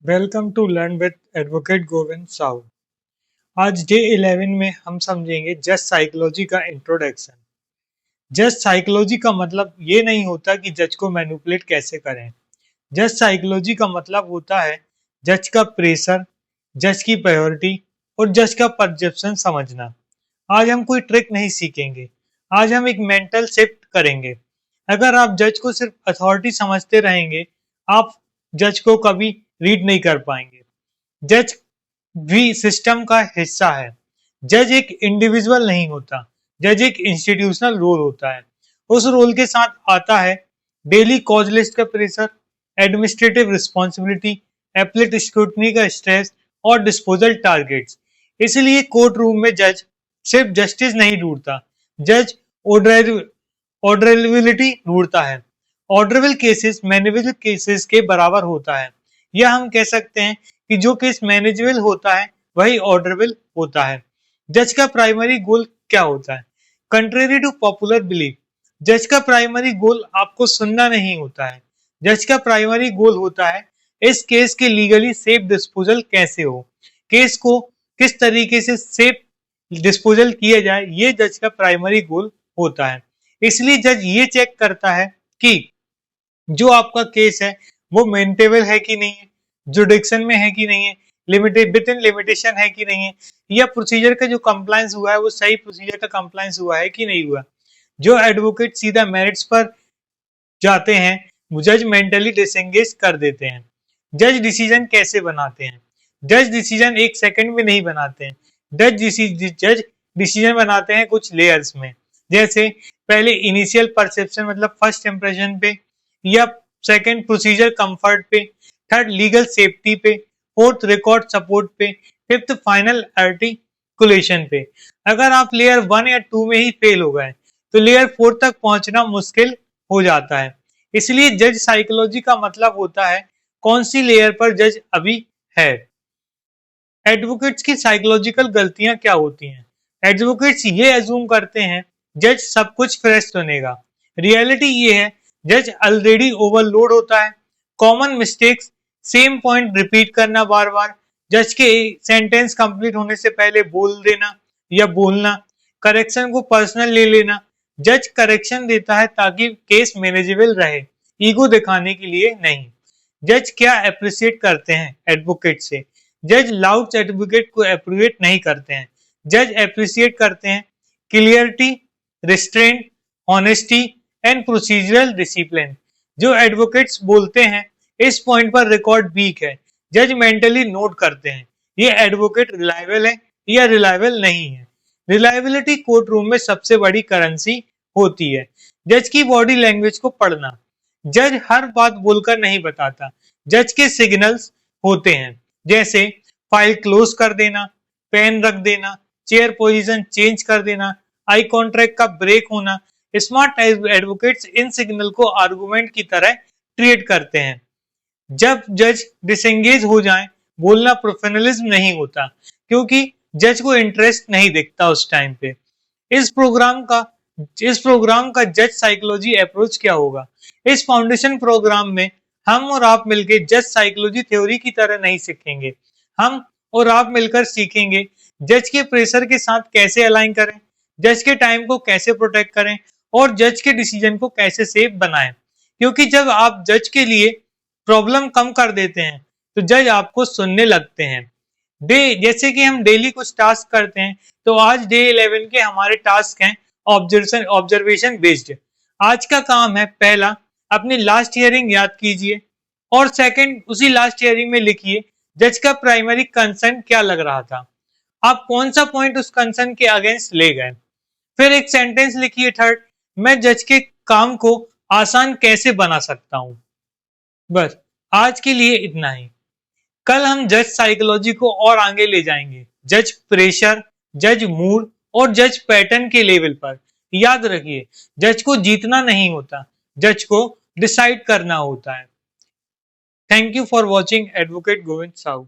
Welcome to learn with advocate Govind Sahu. आज day 11 में हम समझेंगे जज साइकोलॉजी का इंट्रोडक्शन। जज साइकोलॉजी का मतलब ये नहीं होता कि जज को मैनिपुलेट कैसे करें। जज साइकोलॉजी का मतलब होता है जज का प्रेशर, जज की प्रायोरिटी और जज का परसेप्शन समझना। आज हम कोई ट्रिक नहीं सीखेंगे, आज हम एक मेंटल शिफ्ट करेंगे। अगर आप जज को सिर्फ अथॉरिटी समझते रहेंगे, आप जज को कभी रीड नहीं कर पाएंगे। जज भी सिस्टम का हिस्सा है। जज एक इंडिविजुअल नहीं होता, जज एक इंस्टीट्यूशनल रोल होता है। उस रोल के साथ आता है डेली कॉज लिस्ट का pressure, administrative responsibility, appellate scrutiny का स्ट्रेस और डिस्पोजल टारगेट्स। इसलिए कोर्ट रूम में जज सिर्फ जस्टिस नहीं ढूंढता, जज ऑर्डरेबिलिटी ढूंढता है। ऑर्डरेबल केसेस मैनेजेबल केसेस के बराबर होता है, या हम कह सकते हैं कि जो केस मैनेजेबल होता है वही ऑर्डरेबल होता है। जज का प्राइमरी गोल क्या होता है? कंट्रेरी टू पॉपुलर बिलीफ, जज का प्राइमरी गोल आपको सुनना नहीं होता है। जज का प्राइमरी गोल होता है इस केस के लीगली सेफ डिस्पोजल कैसे हो, केस को किस तरीके से सेफ डिस्पोजल किया जाए, ये जज का प्राइमरी गोल होता है। इसलिए जज ये चेक करता है कि जो आपका केस है वो मेंटेबल है कि नहीं है, जुडिक्शन में है कि नहीं है, लिमिटेड विद इन लिमिटेशन है कि नहीं है, या प्रोसीजर का जो कंप्लायंस हुआ है वो सही प्रोसीजर का कंप्लायंस हुआ है कि नहीं हुआ। जो एडवोकेट सीधा मेरिट्स पर जाते हैं, जज मेंटली डिसएंगेज कर देते हैं। जज डिसीजन कैसे बनाते हैं? जज डिसीजन एक सेकंड में नहीं बनाते हैं। जज डिसीजन बनाते हैं कुछ लेयर्स में, जैसे पहले इनिशियल परसेप्शन मतलब फर्स्ट इंप्रेशन पे, या सेकंड प्रोसीजर कंफर्ट पे, थर्ड लीगल सेफ्टी पे, फोर्थ रिकॉर्ड सपोर्ट पे, फिफ्थ फाइनल आर्टिकुलेशन पे। अगर आप लेयर 1 या 2 में ही फेल हो गए तो लेयर 4 तक पहुंचना मुश्किल हो जाता है। इसलिए जज साइकोलॉजी का मतलब होता है कौन सी लेयर पर जज अभी है। एडवोकेट्स की साइकोलॉजिकल गलतियां क्या होती हैं? एडवोकेट्स ये अज्यूम करते हैं जज सब कुछ फ्रेश सुनेगा। रियलिटी ये है जज ऑलरेडी ओवरलोड होता है। Common mistakes, same point repeat करना बार बार, जज के सेंटेंस कंप्लीट होने से पहले बोल देना या बोलना, करेक्शन को पर्सनल ले लेना। जज करेक्शन देता है ताकि केस मैनेजेबल रहे, ईगो दिखाने के लिए नहीं। जज क्या अप्रिशिएट करते हैं एडवोकेट से? जज लाउड एडवोकेट को अप्रिशिएट नहीं करते हैं। जज अप्रिशिएट करते हैं clarity, restraint, honesty and procedural discipline. जो एडवोकेट्स बोलते हैं इस पॉइंट पर रिकॉर्ड वीक है, जज मेंटली नोट करते हैं ये एडवोकेट रिलायबल है या रिलायबल नहीं है। रिलायबिलिटी कोर्ट रूम में सबसे बड़ी करेंसी होती है। जज की बॉडी लैंग्वेज को पढ़ना, जज हर बात बोलकर नहीं बताता, जज के सिग्नल्स होते हैं, जैसे फाइल क्लोज कर देना, पेन रख देना, चेयर पोजीशन चेंज कर देना, आई कॉन्ट्रैक्ट का ब्रेक होना। स्मार्ट एडवोकेट्स इन सिग्नल को आर्गुमेंट की तरह ट्रीट करते हैं। जब जज डिसएंगेज हो जाएं, बोलना प्रोफेशनलिज्म नहीं होता, क्योंकि जज को इंटरेस्ट नहीं दिखता उस टाइम पे। इस प्रोग्राम का जज साइकोलॉजी अप्रोच क्या होगा? इस फाउंडेशन प्रोग्राम में हम और आप मिलकर जज साइकोलॉजी थ्योरी की तरह नहीं सीखेंगे, हम और आप मिलकर सीखेंगे जज के प्रेशर के साथ कैसे अलाइन करें, जज के टाइम को कैसे प्रोटेक्ट करें और जज के डिसीजन को कैसे सेफ बनाएं। क्योंकि जब आप जज के लिए प्रॉब्लम कम कर देते हैं तो जज आपको सुनने लगते हैं। जैसे कि हम डेली कुछ टास्क करते हैं, तो आज डे 11 के हमारे टास्क हैं ऑब्जर्वेशन बेस्ड। आज का काम है, पहला अपनी लास्ट हियरिंग याद कीजिए, और सेकंड उसी लास्ट हियरिंग में लिखिए जज का प्राइमरी कंसर्न क्या लग रहा था, आप कौन सा पॉइंट उस कंसर्न के अगेंस्ट ले गए। फिर एक सेंटेंस लिखिए थर्ड, मैं जज के काम को आसान कैसे बना सकता हूं। बस आज के लिए इतना ही। कल हम जज साइकोलॉजी को और आगे ले जाएंगे, जज प्रेशर, जज मूड और जज पैटर्न के लेवल पर। याद रखिए, जज को जीतना नहीं होता, जज को डिसाइड करना होता है। Thank you for watching advocate Govind Sahu.